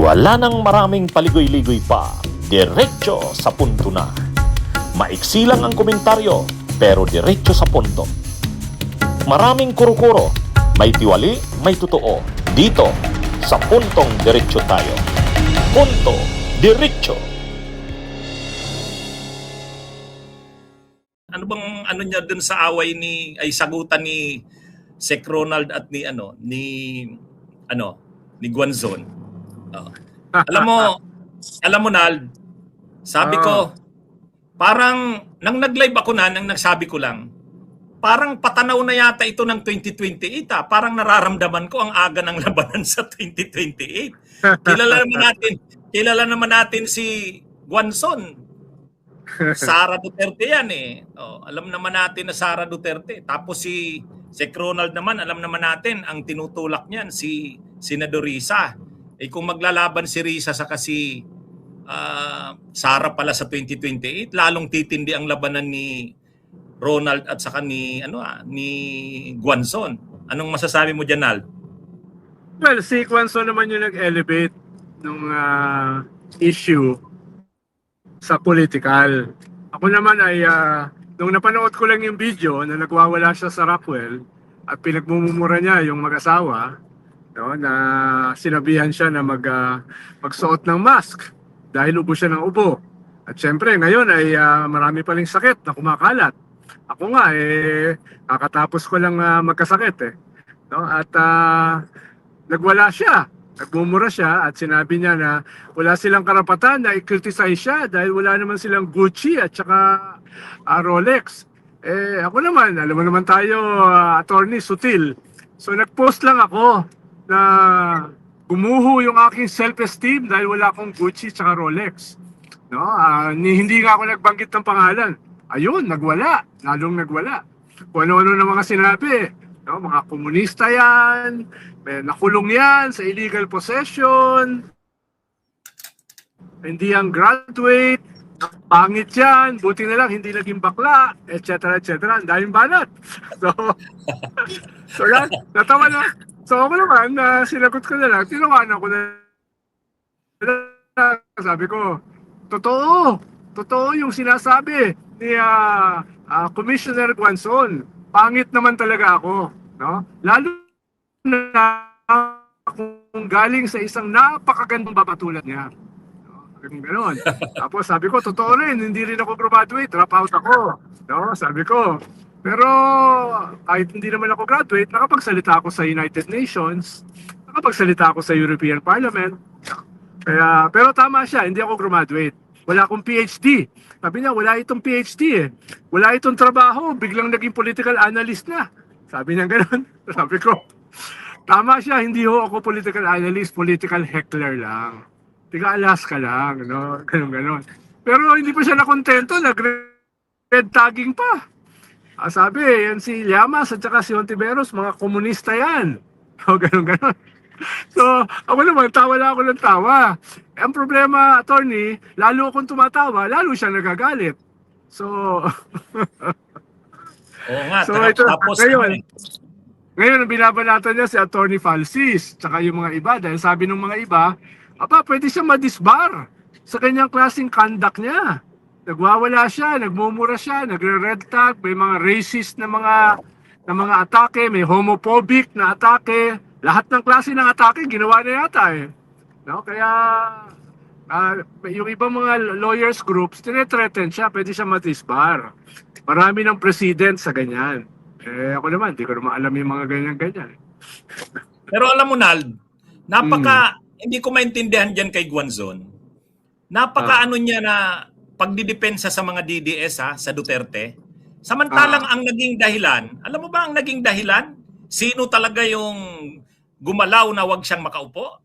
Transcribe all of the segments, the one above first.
Wala nang maraming paligoy-ligoy pa, diretso sa punto na. Maiksi lang ang komentaryo, pero diretso sa punto. Maraming kuro-kuro, may tiwali, may totoo. Dito, sa puntong diretso tayo. Punto, diretso. Ano bang ano niya dun sa away ay sagutan ni Sec Ronald at ni Guanzon? Alam mo Nald, sabi ko parang nang nag-live ako nang nagsabi ko lang, parang patanaw na yata ito ng 2028 ah. Parang nararamdaman ko ang aga ng labanan sa 2028. Kilala naman natin si Guanzon. Sara Duterte yan eh. Alam naman natin na Sara Duterte. Tapos si Sec Ronald naman, alam naman natin ang tinutulak niyan si Senador Risa. Kung maglalaban si Risa sa kasi Sara pala sa 2028, lalong titindi ang labanan ni Ronald at saka ni Guanzon. Anong masasabi mo diyan, Nald? Well, si Guanzon naman yung nag-elevate ng issue sa political. Ako naman ay nung napanood ko lang yung video na nagwawala siya sa Rockwell at pinagmumura niya yung mag-asawa, no, na sinabihan siya na magsuot ng mask dahil ubo siya ng ubo. At syempre ngayon ay marami paling sakit na kumakalat. Ako nga kakatapos ko lang magkasakit no? At nagwala siya. Nagmumura siya at sinabi niya na wala silang karapatan na i-criticize siya dahil wala naman silang Gucci at saka Rolex. Ako naman, alam mo naman tayo, attorney, sutil. So nag-post lang ako na gumuho yung aking self-esteem dahil wala akong Gucci at saka Rolex. No? Hindi nga ako nagbanggit ng pangalan. Ayun, nagwala. Lalong nagwala. Kung ano-ano na mga sinabi. No? Mga komunista yan. May nakulong yan sa illegal possession. Hindi ang graduate. Pangit yan. Buti na lang hindi naging bakla. Etc. etc. Ang daming banat. So yan. Natawa na. So ako naman, sinagot ko na lang. Tinawanan ko na. Sabi ko, totoo. Totoo yung sinasabi ni Commissioner Guanzon. Pangit naman talaga ako. No? Lalo na kung galing sa isang napakagandang babatulan niya. No? Ganoon. Tapos sabi ko, totoo rin, hindi rin ako graduate, drop out ako. No? Sabi ko, pero kahit hindi naman ako graduate, nakapagsalita ako sa United Nations, nakapagsalita ako sa European Parliament. Pero tama siya, hindi ako graduate. Wala akong PhD. Sabi niya, wala itong PhD eh. Wala itong trabaho, biglang naging political analyst na. Sabi niya gano'n. Sabi ko, tama siya, hindi ho ako political analyst, political heckler lang. Tiga-Alaska lang, no? Ganun. Pero hindi pa siya nakontento, nag-red tagging pa. Sabi, yan si Llamas at saka si Ontiveros, mga komunista yan. O, ganun. So, ako naman, tawa lang ako ng tawa. Ang problema, attorney, lalo akong tumatawa, lalo siya nagagalit. So, Oo nga, so ito, tapos ngayon, binabanatan niya si Attorney Falsis, tsaka yung mga iba, dahil sabi ng mga iba, pwede siya madisbar sa kanyang klaseng conduct niya. Nagwawala siya, nagmumura siya, nagre-red tag, may mga racist na mga atake, may homophobic na atake. Lahat ng klase ng atake, ginawa na yata eh. No? Kaya, yung ibang mga lawyers groups, tine-threaten siya, pwede siya madisbar. Marami ng president sa ganyan. Ako naman, hindi ko naman alam yung mga ganyan-ganyan. Pero alam mo, Nald, hindi ko maintindihan dyan kay Guanzon. Ano niya na pagdidepensa sa mga DDS sa Duterte. Samantalang ang naging dahilan, alam mo ba ang naging dahilan? Sino talaga yung gumalaw na wag siyang makaupo?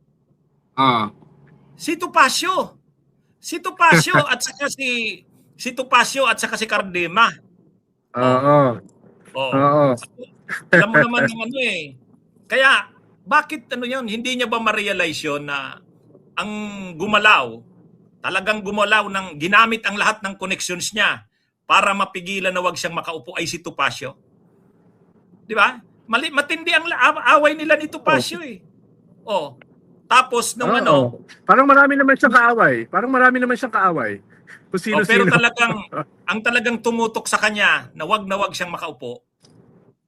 Si Topacio. Si Topacio at saka si Topacio at saka si Cardema. Alam mo naman ng Kaya bakit yun, hindi niya ba ma-realize yun na ang talagang gumalaw ng ginamit ang lahat ng connections niya para mapigilan na wag siyang makaupo ay si Topacio? Di ba? Matindi ang away nila ni Topacio eh. Tapos nung Oo. ano, Parang marami naman siyang kaaway. Kung pero sino-sino. ang talagang tumutok sa kanya na wag siyang makaupo.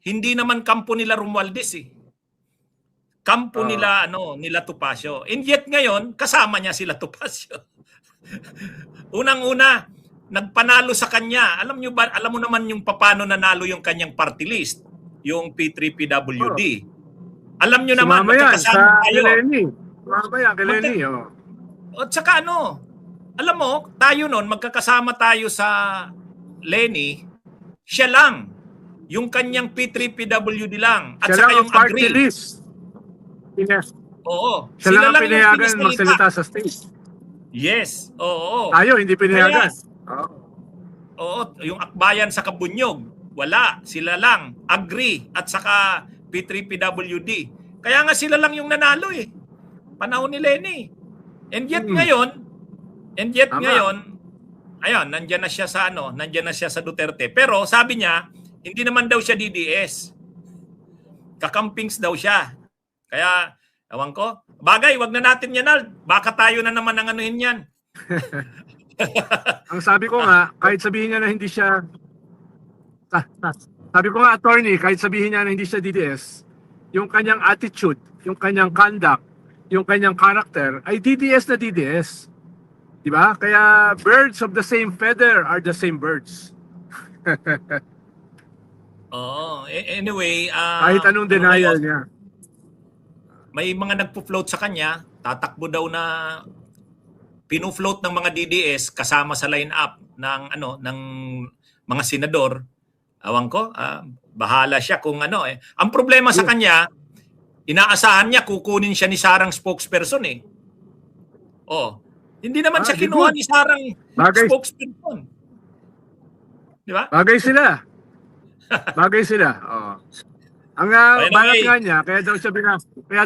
Hindi naman kampo nila Romualdez eh. Kampo nila Topacio. And yet ngayon, kasama niya sila Topacio. Unang-una, nagpanalo sa kanya. Alam mo naman yung paano nanalo yung kanyang party list, yung P3PWD. Alam nyo naman, Sumama yan magkakasama sa tayo. Lenny. Sumama yan kay Lenny. At saka alam mo, tayo nun, magkakasama tayo sa Lenny, siya lang. Yung kanyang P3PWD lang. At Siya saka lang yung ang party agree. list. Yes. Oo. Siya lang ang yung pinayagan pinisalita. magsalita sa stage. Yes. Oo. Tayo, hindi pinayagan. Oo. Yung akbayan sa Kabunyog, wala. Sila lang. Agree. At saka P3PWD. Kaya nga sila lang yung nanalo eh. Panahon ni Lenny. And yet ngayon, ayun, nandiyan na siya sa Duterte. Pero sabi niya, hindi naman daw siya DDS. Kakampings daw siya. Kaya, ewan ko, bagay, wag na natin yan, Ald. Baka tayo na naman ang anuhin yan. Ang sabi ko nga, kahit sabihin niya na hindi siya sabi ko nga, attorney, kahit sabihin niya na hindi siya DDS, yung kanyang attitude, yung kanyang conduct, yung kanyang character, ay DDS na DDS. Diba? Kaya birds of the same feather are the same birds. Oo. Anyway, Kahit anong denial niya. May mga nagpo-float sa kanya, tatakbo daw na pino-float ng mga DDS kasama sa line-up ng mga senador. Awan ko, bahala siya kung ano eh. Ang problema sa kanya, inaasahan niya kukunin siya ni Sarang spokesperson eh. Hindi naman siya kinuha ni Sarang spokesperson. Di ba? Bagay sila. Ang balat nga niya, kaya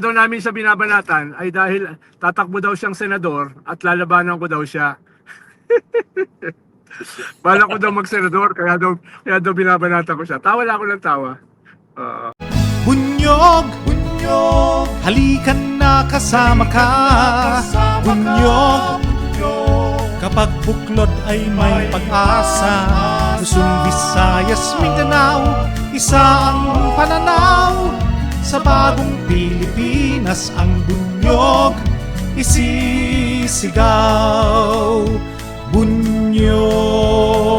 daw namin siya binabanatan ay dahil tatakbo daw siyang senador at lalabanan ko daw siya. Bala ko daw mag-senador, kaya daw binabanatan ko siya. Tawa lang ako ng tawa. Bunyog, halikan na kasama ka. Bunyog, kapag buklod ay may pag-asa. Luzon, Visayas, Mindanao, isa ang pananaw. Sa bagong Pilipinas ang bunyog isisigaw. Bunyog.